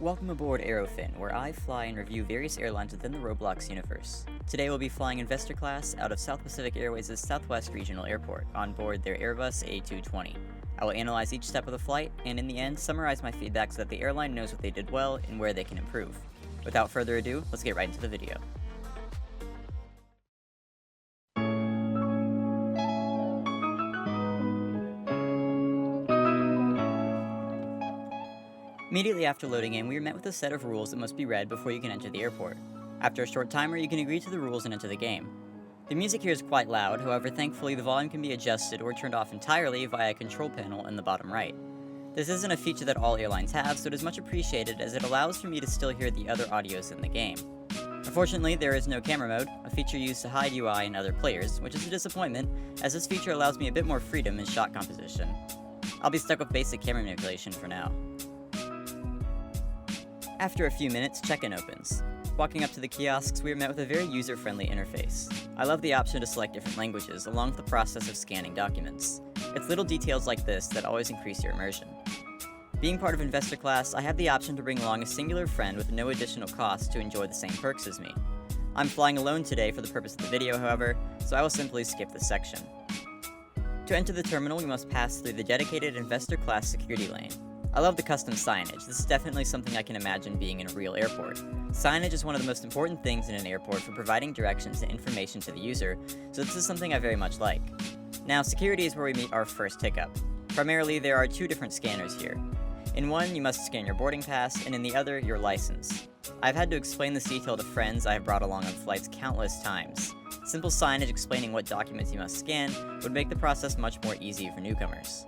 Welcome aboard Aerofin, where I fly and review various airlines within the Roblox universe. Today we'll be flying investor class out of South Pacific Airways' Southwest Regional Airport on board their Airbus A220. I will analyze each step of the flight, and in the end, summarize my feedback so that the airline knows what they did well and where they can improve. Without further ado, let's get right into the video. Immediately after loading in, we are met with a set of rules that must be read before you can enter the airport. After a short timer, you can agree to the rules and enter the game. The music here is quite loud, however thankfully the volume can be adjusted or turned off entirely via a control panel in the bottom right. This isn't a feature that all airlines have, so it is much appreciated as it allows for me to still hear the other audios in the game. Unfortunately, there is no camera mode, a feature used to hide UI and other players, which is a disappointment, as this feature allows me a bit more freedom in shot composition. I'll be stuck with basic camera manipulation for now. After a few minutes, check-in opens. Walking up to the kiosks, we are met with a very user-friendly interface. I love the option to select different languages, along with the process of scanning documents. It's little details like this that always increase your immersion. Being part of investor class, I have the option to bring along a singular friend with no additional cost to enjoy the same perks as me. I'm flying alone today for the purpose of the video, however, so I will simply skip this section. To enter the terminal, we must pass through the dedicated investor class security lane. I love the custom signage. This is definitely something I can imagine being in a real airport. Signage is one of the most important things in an airport for providing directions and information to the user, so this is something I very much like. Now, security is where we meet our first hiccup. Primarily, there are two different scanners here. In one, you must scan your boarding pass, and in the other, your license. I've had to explain this detail to friends I have brought along on flights countless times. Simple signage explaining what documents you must scan would make the process much more easy for newcomers.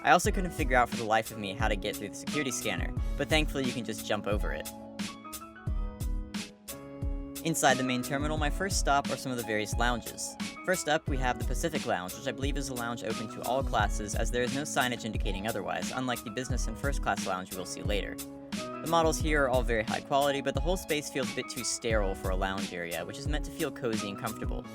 I also couldn't figure out for the life of me how to get through the security scanner, but thankfully you can just jump over it. Inside the main terminal, my first stop are some of the various lounges. First up, we have the Pacific Lounge, which I believe is a lounge open to all classes as there is no signage indicating otherwise, unlike the business and first class lounge you will see later. The models here are all very high quality, but the whole space feels a bit too sterile for a lounge area, which is meant to feel cozy and comfortable.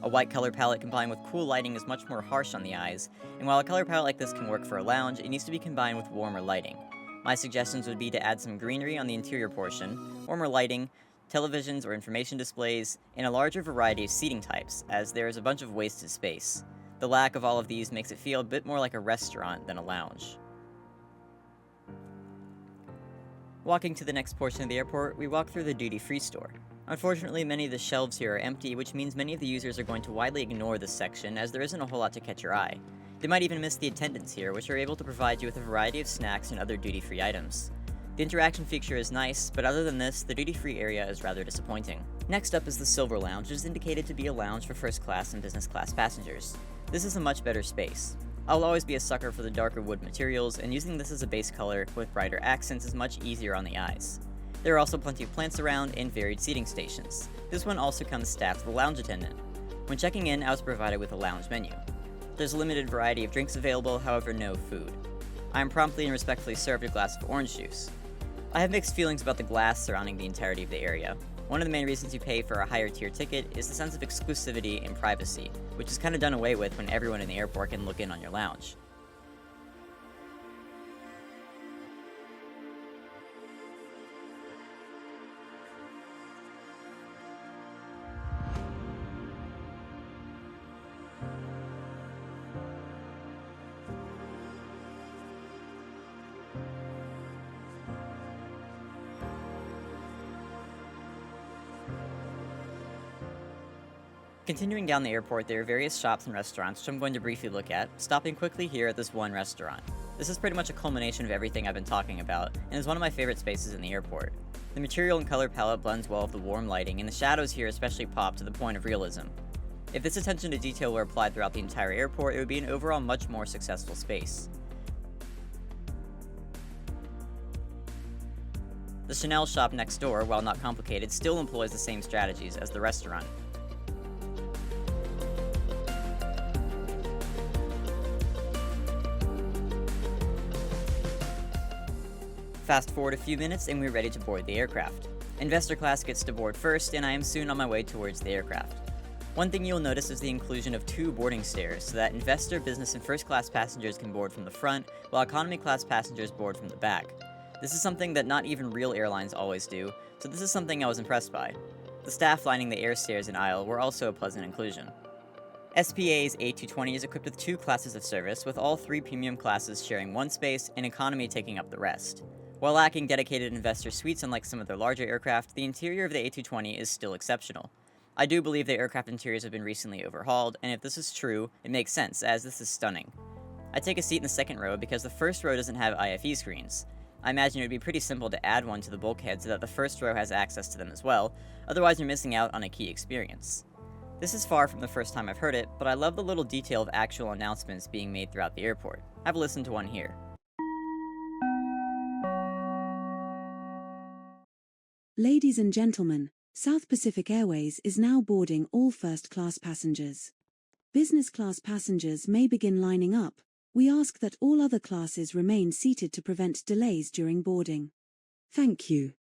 A white color palette combined with cool lighting is much more harsh on the eyes, and while a color palette like this can work for a lounge, it needs to be combined with warmer lighting. My suggestions would be to add some greenery on the interior portion, warmer lighting, televisions or information displays, and a larger variety of seating types, as there is a bunch of wasted space. The lack of all of these makes it feel a bit more like a restaurant than a lounge. Walking to the next portion of the airport, we walk through the duty-free store. Unfortunately, many of the shelves here are empty, which means many of the users are going to widely ignore this section, as there isn't a whole lot to catch your eye. They might even miss the attendants here, which are able to provide you with a variety of snacks and other duty-free items. The interaction feature is nice, but other than this, the duty-free area is rather disappointing. Next up is the Silver Lounge, which is indicated to be a lounge for first class and business class passengers. This is a much better space. I'll always be a sucker for the darker wood materials, and using this as a base color with brighter accents is much easier on the eyes. There are also plenty of plants around and varied seating stations. This one also comes staffed with a lounge attendant. When checking in, I was provided with a lounge menu. There's a limited variety of drinks available, however no food. I am promptly and respectfully served a glass of orange juice. I have mixed feelings about the glass surrounding the entirety of the area. One of the main reasons you pay for a higher tier ticket is the sense of exclusivity and privacy, which is kind of done away with when everyone in the airport can look in on your lounge. Continuing down the airport, there are various shops and restaurants which I'm going to briefly look at, stopping quickly here at this one restaurant. This is pretty much a culmination of everything I've been talking about, and is one of my favorite spaces in the airport. The material and color palette blends well with the warm lighting, and the shadows here especially pop to the point of realism. If this attention to detail were applied throughout the entire airport, it would be an overall much more successful space. The Chanel shop next door, while not complicated, still employs the same strategies as the restaurant. Fast forward a few minutes and we're ready to board the aircraft. Investor class gets to board first, and I am soon on my way towards the aircraft. One thing you'll notice is the inclusion of two boarding stairs, so that investor, business, and first class passengers can board from the front, while economy class passengers board from the back. This is something that not even real airlines always do, so this is something I was impressed by. The staff lining the air stairs and aisle were also a pleasant inclusion. SPA's A220 is equipped with 2 classes of service, with all 3 premium classes sharing one space and economy taking up the rest. While lacking dedicated investor suites unlike some of their larger aircraft, the interior of the A220 is still exceptional. I do believe the aircraft interiors have been recently overhauled, and if this is true, it makes sense, as this is stunning. I take a seat in the second row because the first row doesn't have IFE screens. I imagine it would be pretty simple to add one to the bulkhead so that the first row has access to them as well, otherwise you're missing out on a key experience. This is far from the first time I've heard it, but I love the little detail of actual announcements being made throughout the airport. Have a listen to one here. Ladies and gentlemen, South Pacific Airways is now boarding all first-class passengers. Business class passengers may begin lining up. We ask that all other classes remain seated to prevent delays during boarding. Thank you.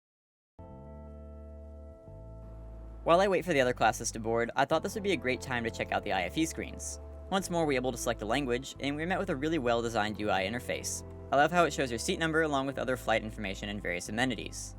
While I wait for the other classes to board, I thought this would be a great time to check out the IFE screens. Once more, we were able to select a language, and we were met with a really well-designed UI interface. I love how it shows your seat number along with other flight information and various amenities.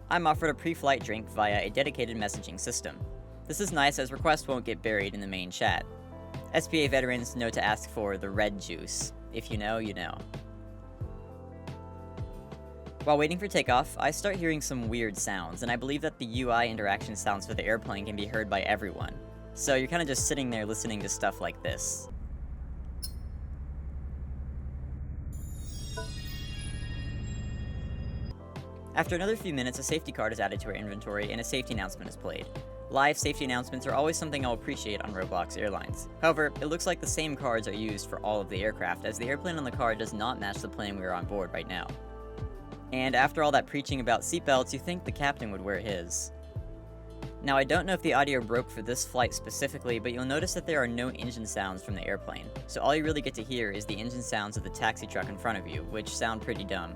I'm offered a pre-flight drink via a dedicated messaging system. This is nice as requests won't get buried in the main chat. SPA veterans know to ask for the red juice. If you know, you know. While waiting for takeoff, I start hearing some weird sounds, and I believe that the UI interaction sounds for the airplane can be heard by everyone. So you're kind of just sitting there listening to stuff like this. After another few minutes, a safety card is added to our inventory and a safety announcement is played. Live safety announcements are always something I'll appreciate on Roblox Airlines. However, it looks like the same cards are used for all of the aircraft, as the airplane on the card does not match the plane we are on board right now. And after all that preaching about seatbelts, you think the captain would wear his. Now, I don't know if the audio broke for this flight specifically, but you'll notice that there are no engine sounds from the airplane. So all you really get to hear is the engine sounds of the taxi truck in front of you, which sound pretty dumb.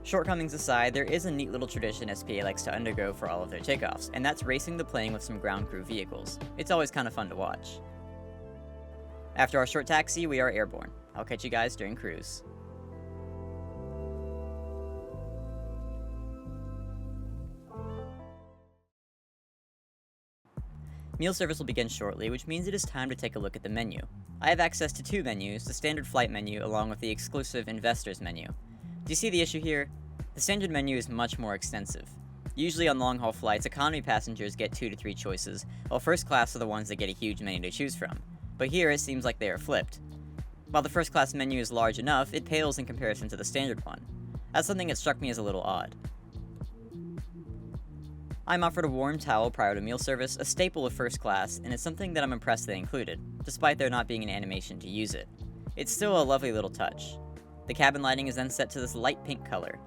Shortcomings aside, there is a neat little tradition SPA likes to undergo for all of their takeoffs, and that's racing the plane with some ground crew vehicles. It's always kind of fun to watch. After our short taxi, we are airborne. I'll catch you guys during cruise. Meal service will begin shortly, which means it is time to take a look at the menu. I have access to 2 menus, the standard flight menu along with the exclusive investors menu. Do you see the issue here? The standard menu is much more extensive. Usually on long-haul flights, economy passengers get 2 to 3 choices, while first class are the ones that get a huge menu to choose from. But here, it seems like they are flipped. While the first class menu is large enough, it pales in comparison to the standard one. That's something that struck me as a little odd. I'm offered a warm towel prior to meal service, a staple of first class, and it's something that I'm impressed they included, despite there not being an animation to use it. It's still a lovely little touch. The cabin lighting is then set to this light pink color.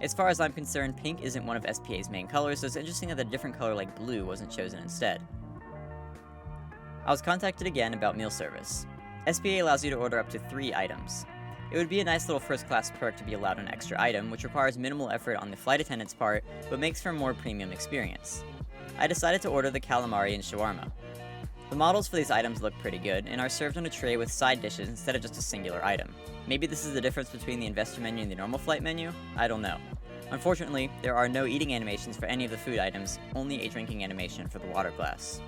As far as I'm concerned, pink isn't one of SPA's main colors, so it's interesting that a different color like blue wasn't chosen instead. I was contacted again about meal service. SPA allows you to order up to 3 items. It would be a nice little first class perk to be allowed an extra item, which requires minimal effort on the flight attendant's part, but makes for a more premium experience. I decided to order the calamari and shawarma. The models for these items look pretty good, and are served on a tray with side dishes instead of just a singular item. Maybe this is the difference between the investor menu and the normal flight menu? I don't know. Unfortunately, there are no eating animations for any of the food items, only a drinking animation for the water glass.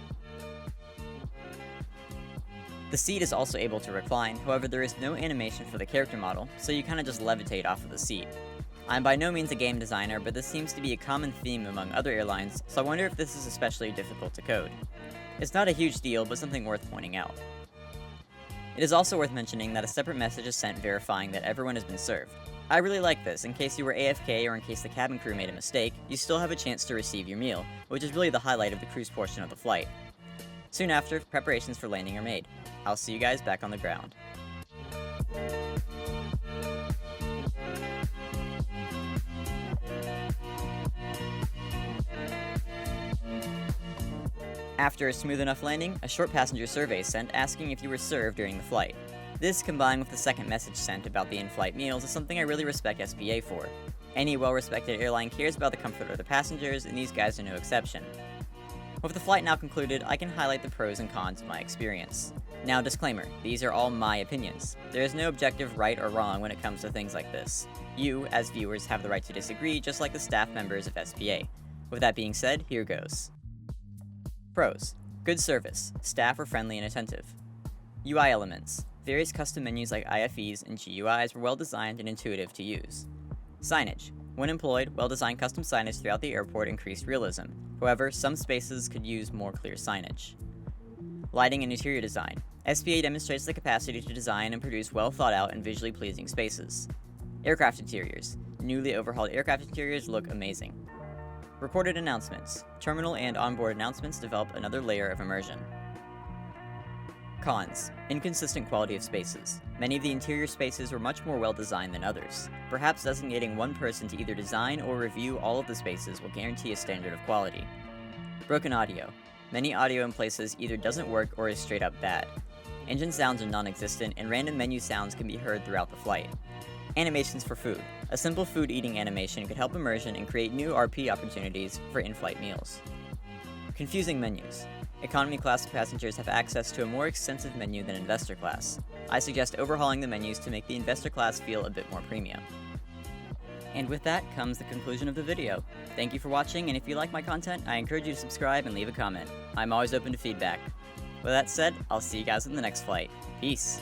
The seat is also able to recline, however there is no animation for the character model, so you kinda just levitate off of the seat. I'm by no means a game designer, but this seems to be a common theme among other airlines, so I wonder if this is especially difficult to code. It's not a huge deal, but something worth pointing out. It is also worth mentioning that a separate message is sent verifying that everyone has been served. I really like this. In case you were AFK or in case the cabin crew made a mistake, you still have a chance to receive your meal, which is really the highlight of the cruise portion of the flight. Soon after, preparations for landing are made. I'll see you guys back on the ground. After a smooth enough landing, a short passenger survey is sent asking if you were served during the flight. This, combined with the second message sent about the in-flight meals, is something I really respect SBA for. Any well-respected airline cares about the comfort of their passengers, and these guys are no exception. With the flight now concluded, I can highlight the pros and cons of my experience. Now, disclaimer, these are all my opinions. There is no objective right or wrong when it comes to things like this. You, as viewers, have the right to disagree, just like the staff members of SBA. With that being said, here goes. Pros. Good service. Staff are friendly and attentive. UI elements. Various custom menus like IFEs and GUIs were well designed and intuitive to use. Signage. When employed, well-designed custom signage throughout the airport increased realism. However, some spaces could use more clear signage. Lighting and interior design. SBA demonstrates the capacity to design and produce well-thought-out and visually pleasing spaces. Aircraft interiors. Newly overhauled aircraft interiors look amazing. Reported announcements. Terminal and onboard announcements develop another layer of immersion. Cons. Inconsistent quality of spaces. Many of the interior spaces were much more well designed than others. Perhaps designating one person to either design or review all of the spaces will guarantee a standard of quality. Broken audio. Many audio in places either doesn't work or is straight up bad. Engine sounds are non-existent, and random menu sounds can be heard throughout the flight. Animations for food. A simple food eating animation could help immersion and create new RP opportunities for in-flight meals. Confusing menus. Economy class passengers have access to a more extensive menu than investor class. I suggest overhauling the menus to make the investor class feel a bit more premium. And with that comes the conclusion of the video. Thank you for watching, and if you like my content, I encourage you to subscribe and leave a comment. I'm always open to feedback. With that said, I'll see you guys in the next flight. Peace!